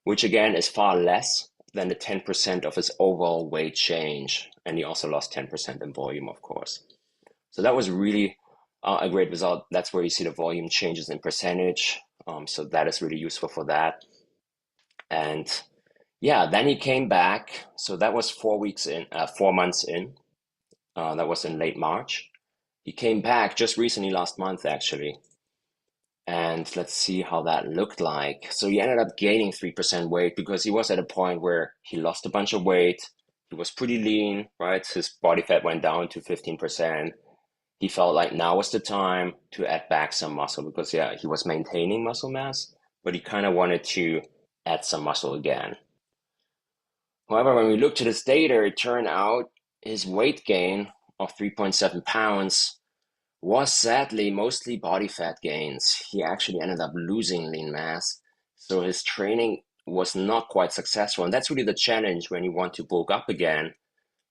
which again is far less than the 10% of his overall weight change. And he also lost 10% in volume, of course. So that was really a great result. That's where you see the volume changes in percentage. So that is really useful for that. And yeah, then he came back. So that was 4 weeks in, 4 months in. That was in late March. He came back just recently, last month actually. And let's see how that looked like. So he ended up gaining 3% weight because he was at a point where he lost a bunch of weight. He was pretty lean, right? His body fat went down to 15%. He felt like now was the time to add back some muscle because, yeah, he was maintaining muscle mass, but he kind of wanted to add some muscle again. However, when we looked at his data, it turned out his weight gain of 3.7 pounds was sadly mostly body fat gains. He actually ended up losing lean mass. So his training was not quite successful. And that's really the challenge when you want to bulk up again.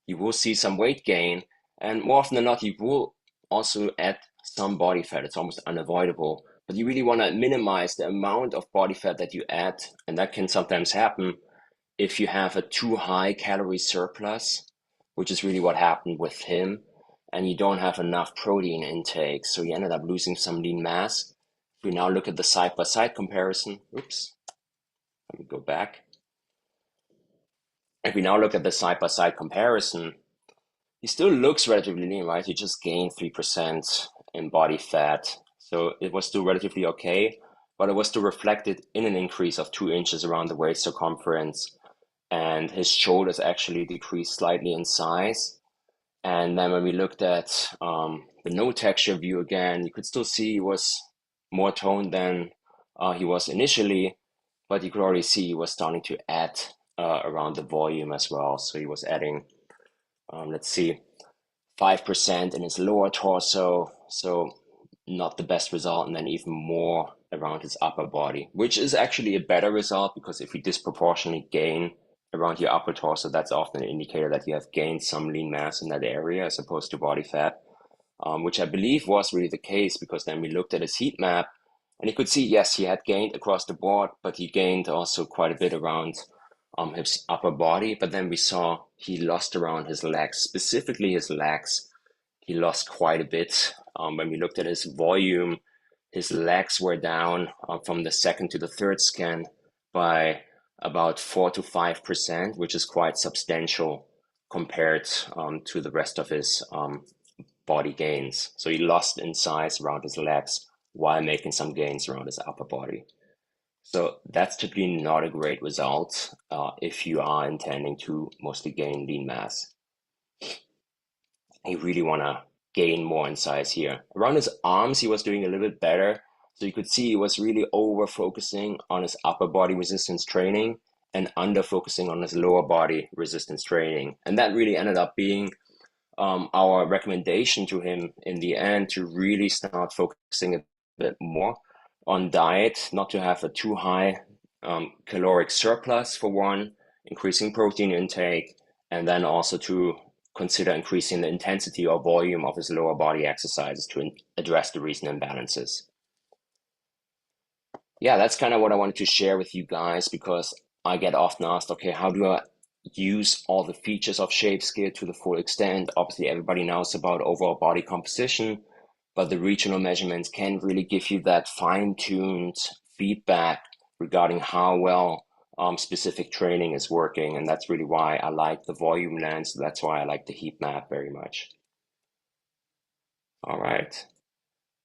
You will see some weight gain, and more often than not, you will also add some body fat. It's almost unavoidable. But you really want to minimize the amount of body fat that you add. And that can sometimes happen if you have a too high calorie surplus, which is really what happened with him, and you don't have enough protein intake, so you ended up losing some lean mass. If we now look at the side-by-side comparison, oops, let me go back. If we now look at the side-by-side comparison, he still looks relatively lean, right? He just gained 3% in body fat, so it was still relatively okay, but it was still reflected in an increase of 2 inches around the waist circumference, and his shoulders actually decreased slightly in size. And then when we looked at the no texture view again, you could still see he was more toned than he was initially, but you could already see he was starting to add around the volume as well. So he was adding, let's see, 5% in his lower torso, so not the best result, and then even more around his upper body, which is actually a better result because if you disproportionately gain around your upper torso, that's often an indicator that you have gained some lean mass in that area as opposed to body fat, which I believe was really the case because then we looked at his heat map and you could see, yes, he had gained across the board, but he gained also quite a bit around his upper body. But then we saw he lost around his legs, specifically his legs. He lost quite a bit. When we looked at his volume, his legs were down from the second to the third scan by about 4 to 5%, which is quite substantial compared to the rest of his body gains. So he lost in size around his legs while making some gains around his upper body. So that's typically not a great result if you are intending to mostly gain lean mass. You really want to gain more in size here. Around his arms, he was doing a little bit better. So you could see he was really over focusing on his upper body resistance training and under focusing on his lower body resistance training. And that really ended up being our recommendation to him in the end to really start focusing a bit more on diet, not to have a too high caloric surplus for one, increasing protein intake, and then also to consider increasing the intensity or volume of his lower body exercises to address the recent imbalances. Yeah, that's kind of what I wanted to share with you guys because I get often asked, okay, how do I use all the features of ShapeScale to the full extent? Obviously, everybody knows about overall body composition, but the regional measurements can really give you that fine-tuned feedback regarding how well specific training is working. And that's really why I like the volume lens. That's why I like the heat map very much. All right.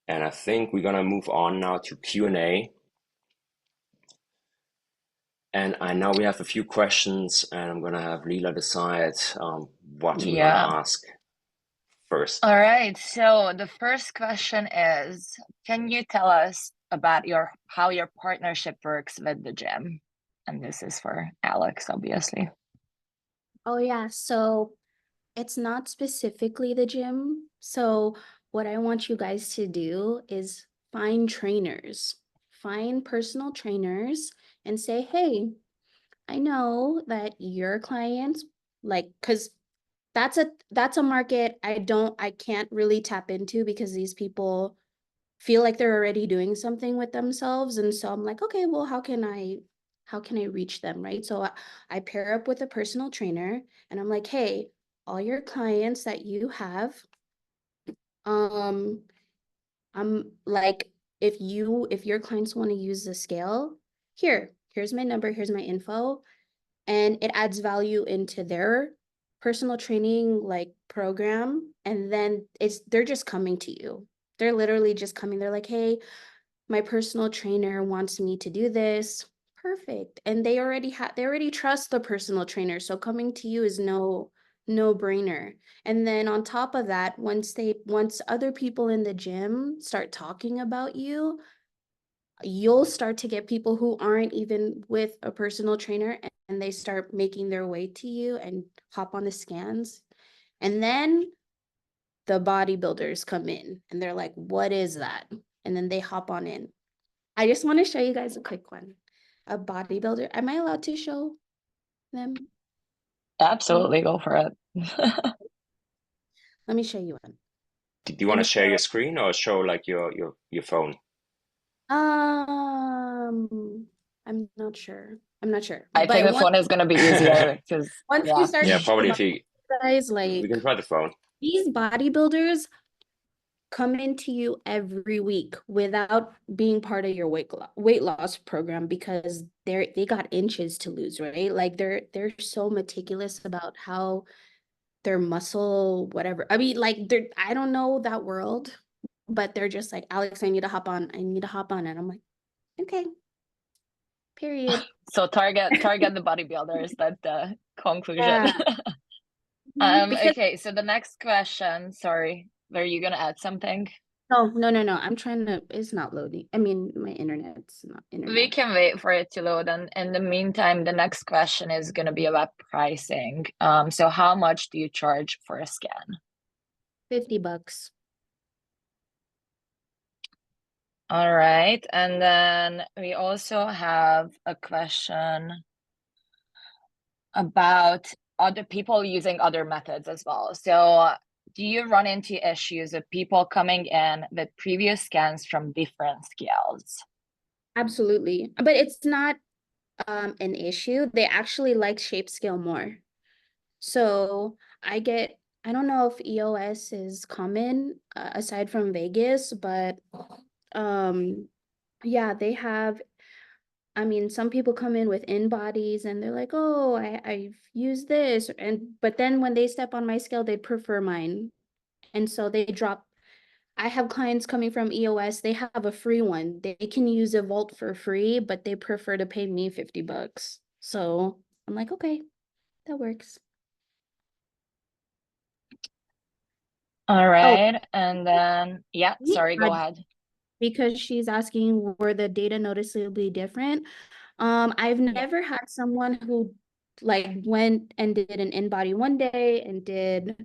And I think we're going to move on now to Q&A. And I know we have a few questions, and I'm gonna have Leela decide what we want to Yeah. ask first. All right. So the first question is, can you tell us about how your partnership works with the gym? And this is for Alex, obviously. Oh yeah, so it's not specifically the gym. So what I want you guys to do is find trainers, find personal trainers and say, hey, I know that your clients like, because that's a market I can't really tap into because these people feel like they're already doing something with themselves. And so I'm like, okay, well, how can I reach them, right? So I pair up with a personal trainer and I'm like, hey, all your clients that you have, I'm like, if your clients want to use the scale, here's my number, here's my info, and it adds value into their personal training like program, and then they're just coming to you. They're literally just coming. They're like, hey, my personal trainer wants me to do this. Perfect. And they already trust the personal trainer. So coming to you is no brainer. And then on top of that, once other people in the gym start talking about you, you'll start to get people who aren't even with a personal trainer, and they start making their way to you and hop on the scans. And then the bodybuilders come in and they're like, what is that? And then they hop on in. I just want to show you guys a quick one. A bodybuilder. Am I allowed to show them? Absolutely, go for it. Let me show you one. Do you want to share your screen or show like your phone? I'm not sure. I'm not sure. I think But the phone is gonna be easier because once you yeah. start Yeah, probably if seeing you guys, we like can try the phone. these bodybuilders come into you every week without being part of your weight loss program, because they got inches to lose, right? Like they're so meticulous about how their muscle, whatever. I mean, like I don't know that world, but they're just like, Alex, I need to hop on. I need to hop on. And I'm like, okay, period. So target the bodybuilders. That's the conclusion. Yeah. Because Okay, so the next question, sorry, were you gonna add something? no. I'm trying to, it's not loading. I mean, my internet's not We internet. can wait for it to load, and in the meantime, the next question is gonna be about pricing. So how much do you charge for a scan? $50. All right, and then we also have a question about other people using other methods as well. So do you run into issues of people coming in with previous scans from different scales? Absolutely. But it's not an issue. They actually like ShapeScale more. So I don't know if EOS is common aside from Vegas, but yeah, they have, I mean, some people come in with in bodies and they're like, oh, I've used this. But then when they step on my scale, they prefer mine. And so they drop. I have clients coming from EOS, they have a free one. They can use a Vault for free, but they prefer to pay me $50. So I'm like, okay, that works. All Oh, right, and then yeah, sorry, go uh, ahead. because she's asking, were the data noticeably different? I've Yeah. never had someone who like went and did an in-body one day and did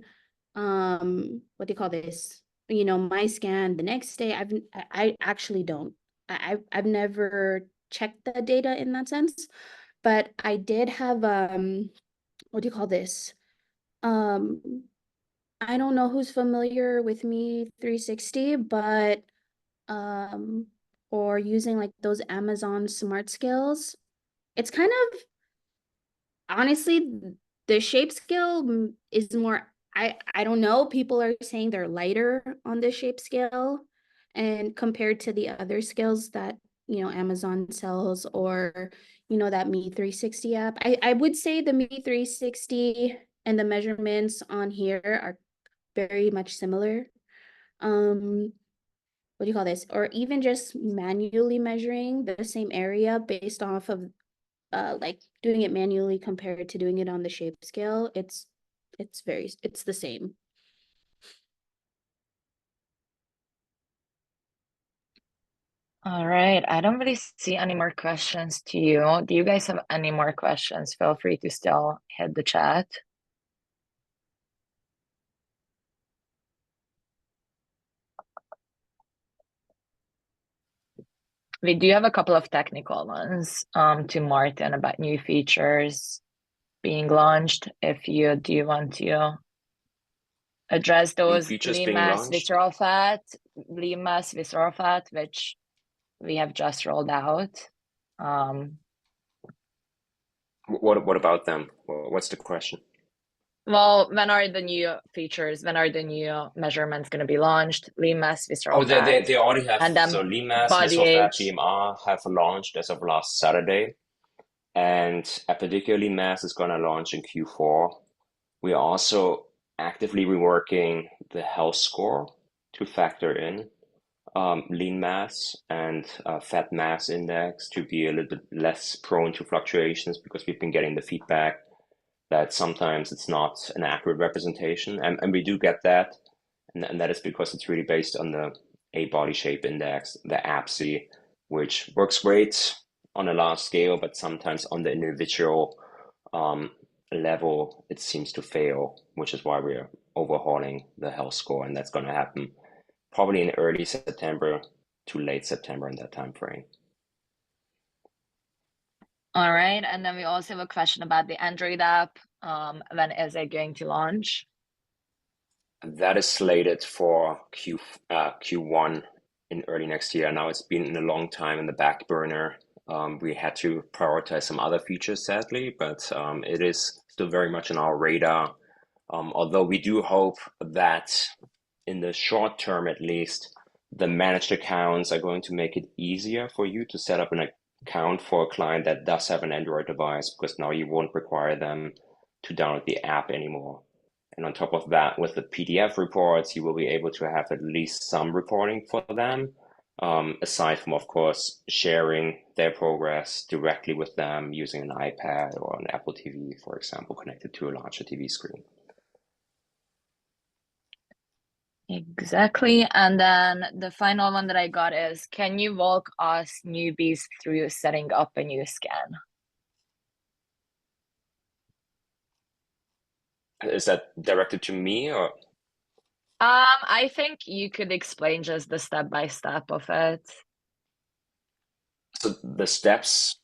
what do you call this? You know, my scan the next day. I actually don't. I've never checked the data in that sense, but I did have what do you call this? Um, I don't know who's familiar with Me 360, but um, or using like those Amazon smart scales. It's kind of, honestly, the ShapeScale is more, I don't know, people are saying they're lighter on the ShapeScale, and compared to the other scales that, you know, Amazon sells, or, you know, that Me 360 app. I would say the Me 360 and the measurements on here are very much similar. Um, what do you call this? Or even just manually measuring the same area based off of like doing it manually compared to doing it on the ShapeScale, it's the same. All right, I don't really see any more questions to you. Do you guys have any more questions? Feel free to still hit the chat. We do have a couple of technical ones to Martin about new features being launched. If you do want to address New those, features lean being mass, launched. visceral fat, which we have just rolled out. What about them? What's the question? Well, when are the new features? When are the new measurements going to be launched? Lean mass, visceral Oh, fat, they already have, and so then lean mass, body visceral fat, age. BMR have launched as of last Saturday, and particularly mass is going to launch in Q4. We are also actively reworking the health score to factor in lean mass and fat mass index to be a little bit less prone to fluctuations because we've been getting the feedback that sometimes it's not an accurate representation, and we do get that, and that is because it's really based on the A body shape index, the APSI, which works great on a large scale, but sometimes on the individual um, level, it seems to fail, which is why we're overhauling the health score, and that's going to happen probably in early September to late September in that time frame. All right. And then we also have a question about the Android app. When is it going to launch? That is slated for Q1 in early next year. Now it's been a long time in the back burner. We had to prioritize some other features, sadly, but it is still very much on our radar. Although we do hope that in the short term, at least, the managed accounts are going to make it easier for you to set up an account for a client that does have an Android device, because now you won't require them to download the app anymore. And on top of that, with the PDF reports, you will be able to have at least some reporting for them, aside from, of course, sharing their progress directly with them using an iPad or an Apple TV, for example, connected to a larger TV screen. Exactly. And then the final one that I got is, can you walk us newbies through setting up a new scan? Is that directed to me or? I think you could explain just the step by step of it. So the steps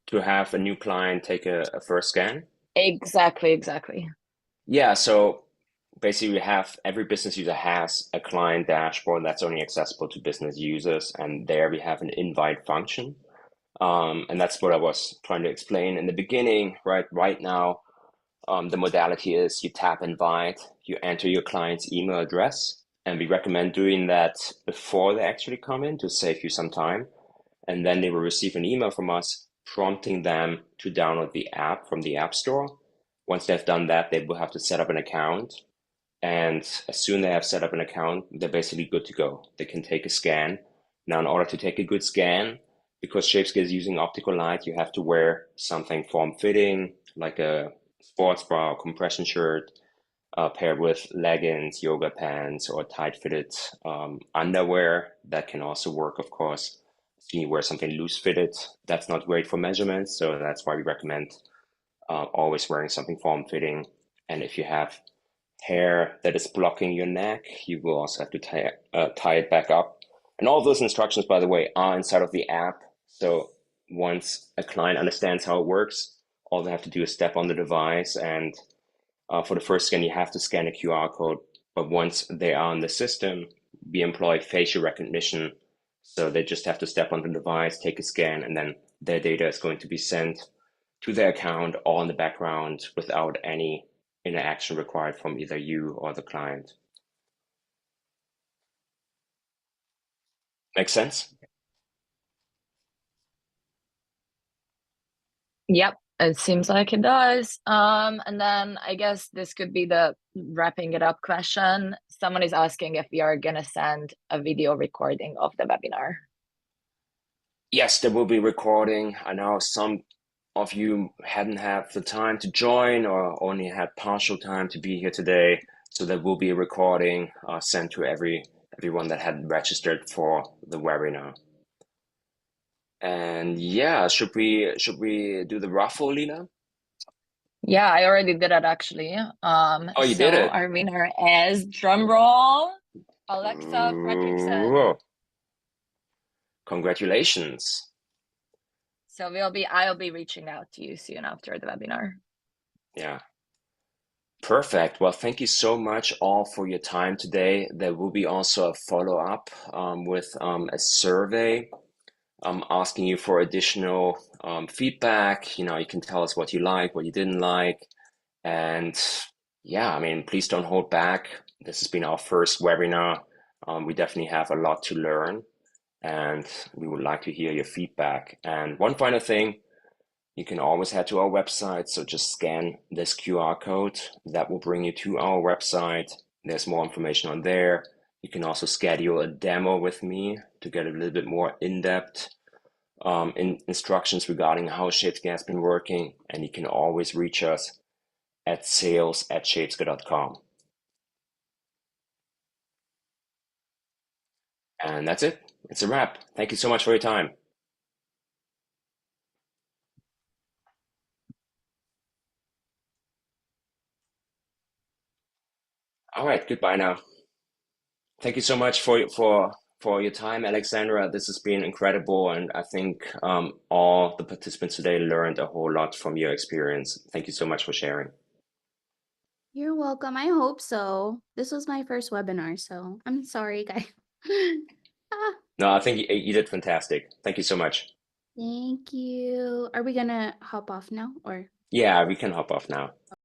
to have a new client take a first scan? Exactly, exactly. Yeah, so basically we have every business user has a client dashboard that's only accessible to business users, and there we have an invite function. And that's what I was trying to explain in the beginning, right? Right now, the modality is you tap invite, you enter your client's email address, and we recommend doing that before they actually come in to save you some time. And then they will receive an email from us prompting them to download the app from the App Store. Once they've done that, they will have to set up an account. And as soon as they have set up an account, they're basically good to go. They can take a scan. Now, in order to take a good scan, because ShapeScale is using optical light, you have to wear something form-fitting, like a sports bra or compression shirt, paired with leggings, yoga pants, or tight-fitted underwear. That can also work, of course. If you wear something loose-fitted, that's not great for measurements, so that's why we recommend always wearing something form-fitting. And if you have hair that is blocking your neck, you will also have to tie it back up. And all those instructions, by the way, are inside of the app. So once a client understands how it works, all they have to do is step on the device. And for the first scan, you have to scan a QR code. But once they are on the system, we employ facial recognition. So they just have to step on the device, take a scan, and then their data is going to be sent to their account all in the background without any interaction required from either you or the client. Make sense? Yep, it seems like it does. And then I guess this could be the wrapping it up question. Someone is asking if we are gonna send a video recording of the webinar. Yes, there will be recording. I know some of you hadn't had the time to join or only had partial time to be here today. So there will be a recording sent to everyone that had registered for the webinar. And yeah, should we do the raffle, Lina? Yeah, I already did it actually. Oh, you did So it. our winner is drum roll, Alexa Fredrickson. Ooh, congratulations. So I'll be reaching out to you soon after the webinar. Yeah. Perfect. Well, thank you so much all for your time today. There will be also a follow-up with a survey asking you for additional feedback. You can tell us what you like, what you didn't like. And yeah, I mean, please don't hold back. This has been our first webinar. We definitely have a lot to learn, and we would like to hear your feedback. And one final thing, you can always head to our website. So just scan this QR code. That will bring you to our website. There's more information on there. You can also schedule a demo with me to get a little bit more in-depth instructions regarding how ShapeScale has been working. And you can always reach us at sales@shapescale.com. And that's it. It's a wrap. Thank you so much for your time. All right, goodbye now. Thank you so much for your time, Alexandra. This has been incredible, and I think all the participants today learned a whole lot from your experience. Thank you so much for sharing. You're welcome. I hope so. This was my first webinar, so I'm sorry, guys. Ah, No, I think you did fantastic. Thank you so much. thank you. Are we gonna hop off now or? Yeah, we can hop off now.